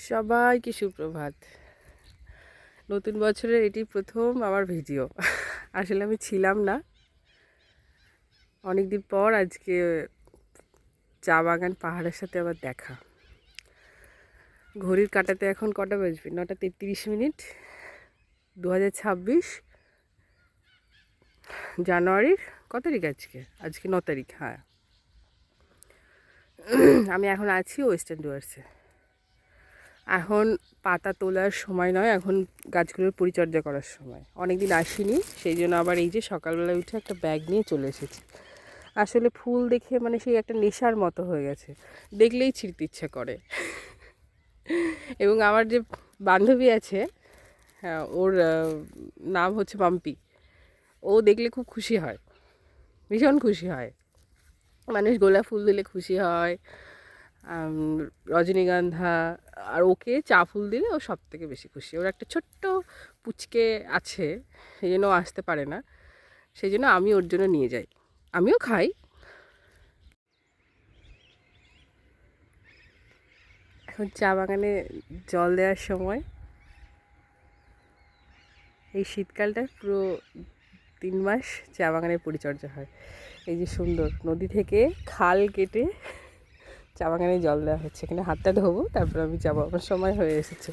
সবাইকে সুপ্রভাত। নতুন বছরের এটি প্রথম আমার ভিডিও। আসলে আমি ছিলাম না, অনেকদিন পর আজকে চা বাগান পাহাড়ের সাথে আবার দেখা। ঘড়ির কাঁটাতে এখন কটা বাজবে? 9:33, 2026 জানুয়ারির কত তারিখ আজকে? আজকে 9 তারিখ। হ্যাঁ, আমি এখন আছি ওয়েস্টার্ন ডুয়ার্সে। এখন পাতা তোলার সময় নয়, এখন গাছগুলোর পরিচর্যা করার সময়। অনেকদিন আসিনি, সেই জন্য আবার এই যে সকালবেলায় উঠে একটা ব্যাগ নিয়ে চলে এসেছি। আসলে ফুল দেখে মানে সেই একটা নেশার মতো হয়ে গেছে, দেখলেই ছিঁড়তে ইচ্ছে করে। এবং আমার যে বান্ধবী আছে, হ্যাঁ, ওর নাম হচ্ছে মাম্পি। ও দেখলে খুব খুশি হয়, ভীষণ খুশি হয়। মানুষ গোলাপ ফুল দিলে খুশি হয়, রজনীগন্ধা, আর ওকে চা ফুল দিলে ও সব থেকে বেশি খুশি। ওর একটা ছোট্ট পুচকে আছে, সেই জন্য ও আসতে পারে না, সেই জন্য আমি ওর জন্য নিয়ে যাই, আমিও খাই। এখন চা বাগানে জল দেওয়ার সময়। এই শীতকালটা পুরো 3 মাস চা বাগানের পরিচর্যা হয়। এই যে সুন্দর নদী থেকে খাল কেটে চা বাগানে জল দেওয়া হচ্ছে। এখানে হাতটা ধোবো, তারপর আমি যাবো, আমার সময় হয়ে এসেছে।